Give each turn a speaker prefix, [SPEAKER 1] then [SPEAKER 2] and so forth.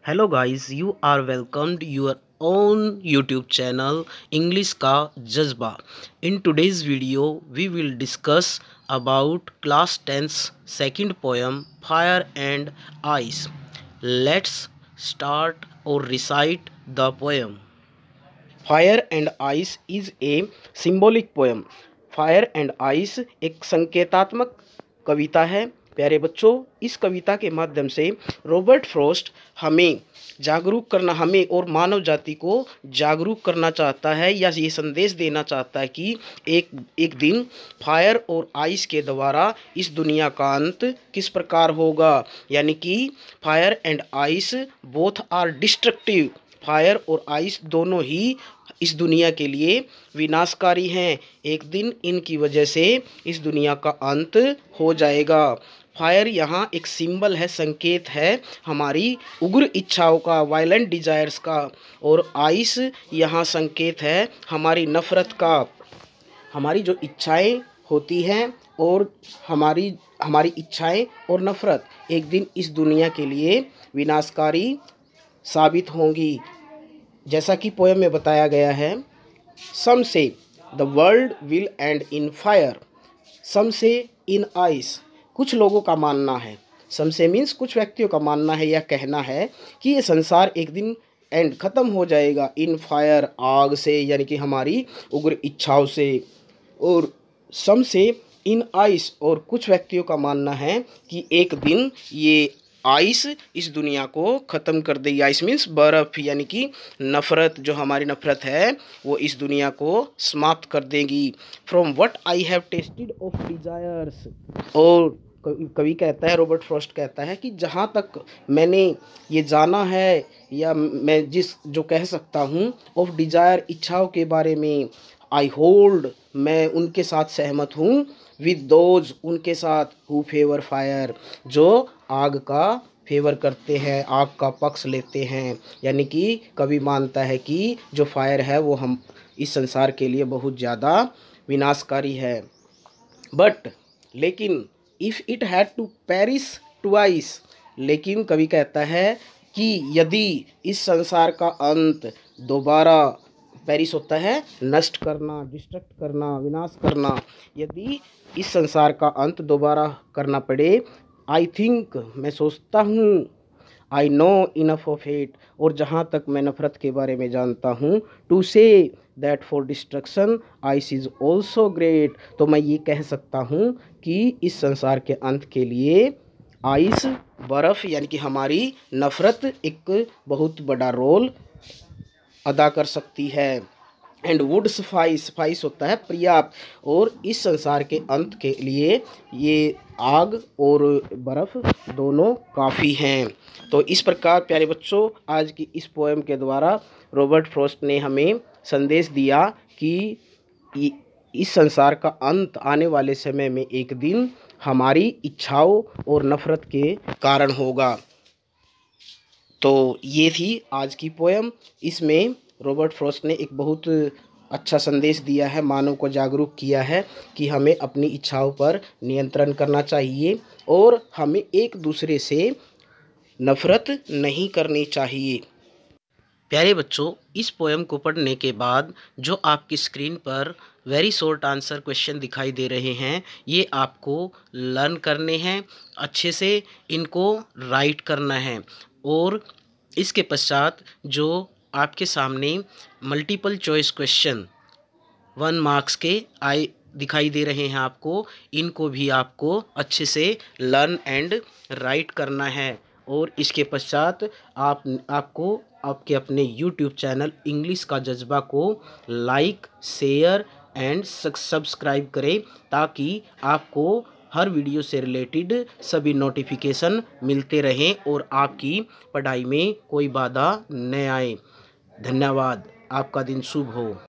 [SPEAKER 1] Hello guys, you are welcomed your own YouTube channel English का जज्बा. In today's video we will discuss about class 10's second poem Fire and Ice. Let's start or recite the poem. Fire and Ice is a symbolic poem. Fire and ice एक संकेतात्मक कविता है. प्यारे बच्चों, इस कविता के माध्यम से रॉबर्ट फ्रॉस्ट हमें जागरूक करना, हमें और मानव जाति को जागरूक करना चाहता है या ये संदेश देना चाहता है कि एक दिन फायर और आइस के द्वारा इस दुनिया का अंत किस प्रकार होगा. यानी कि fire and ice both are destructive. Fire और आइस दोनों ही इस दुनिया के लिए विनाशकारी हैं. एक दिन इनकी वजह से इस दुनिया का अंत हो जाएगा. फायर यहाँ एक सिंबल है, संकेत है हमारी उग्र इच्छाओं का, वायलेंट डिजायर्स का, और आइस यहाँ संकेत है हमारी नफ़रत का. हमारी जो इच्छाएं होती हैं और हमारी इच्छाएं और नफ़रत एक दिन इस दुनिया के लिए विनाशकारी साबित होंगी. जैसा कि पोएम में बताया गया है, some say the world will end in fire, some say in ice. कुछ लोगों का मानना है, सम से मीन्स कुछ व्यक्तियों का मानना है या कहना है कि ये संसार एक दिन एंड ख़त्म हो जाएगा इन फायर, आग से, यानी कि हमारी उग्र इच्छाओं से. और सम से इन आइस, और कुछ व्यक्तियों का मानना है कि एक दिन ये आइस इस दुनिया को ख़त्म कर देगी. आइस मीन्स बर्फ़, यानी कि नफ़रत, जो हमारी नफ़रत है वो इस दुनिया को समाप्त कर देगी. From what I have tested of desires. और कवि कहता है, रॉबर्ट फ्रॉस्ट कहता है कि जहाँ तक मैंने ये जाना है या मैं जो कह सकता हूँ ऑफ डिज़ायर, इच्छाओं के बारे में, आई होल्ड, मैं उनके साथ सहमत हूँ, विद दोज, उनके साथ, हु फेवर फायर, जो आग का फेवर करते हैं, आग का पक्ष लेते हैं. यानी कि कवि मानता है कि जो फायर है वो हम इस संसार के लिए बहुत ज़्यादा विनाशकारी है. बट लेकिन if it had to perish twice, लेकिन कवि कहता है कि यदि इस संसार का अंत दोबारा, पेरिस होता है नष्ट करना, डिस्ट्रक्ट करना, विनाश करना, यदि इस संसार का अंत दोबारा करना पड़े, आई थिंक, मैं सोचता हूँ, I know enough of it, और जहाँ तक मैं नफ़रत के बारे में जानता हूँ, to say that for destruction ice is also great, तो मैं ये कह सकता हूँ कि इस संसार के अंत के लिए आइस, बर्फ़, यानी कि हमारी नफ़रत एक बहुत बड़ा रोल अदा कर सकती है. एंड वुड सफाइस, सफाइस होता है पर्याप्त, और इस संसार के अंत के लिए ये आग और बर्फ़ दोनों काफ़ी हैं. तो इस प्रकार प्यारे बच्चों, आज की इस पोएम के द्वारा रॉबर्ट फ्रॉस्ट ने हमें संदेश दिया कि इस संसार का अंत आने वाले समय में एक दिन हमारी इच्छाओं और नफ़रत के कारण होगा. तो ये थी आज की पोएम. इसमें रॉबर्ट फ्रॉस्ट ने एक बहुत अच्छा संदेश दिया है, मानव को जागरूक किया है कि हमें अपनी इच्छाओं पर नियंत्रण करना चाहिए और हमें एक दूसरे से नफ़रत नहीं करनी चाहिए. प्यारे बच्चों, इस पोएम को पढ़ने के बाद जो आपकी स्क्रीन पर वेरी शॉर्ट आंसर क्वेश्चन दिखाई दे रहे हैं, ये आपको लर्न करने हैं, अच्छे से इनको राइट करना है. और इसके पश्चात जो आपके सामने मल्टीपल चॉइस क्वेश्चन 1 मार्क्स के दिखाई दे रहे हैं आपको, इनको भी आपको अच्छे से लर्न एंड राइट करना है. और इसके पश्चात आपको आपके अपने YouTube चैनल इंग्लिश का जज्बा को लाइक, शेयर एंड सब्सक्राइब करें, ताकि आपको हर वीडियो से रिलेटेड सभी नोटिफिकेशन मिलते रहें और आपकी पढ़ाई में कोई बाधा न आए. धन्यवाद. आपका दिन शुभ हो.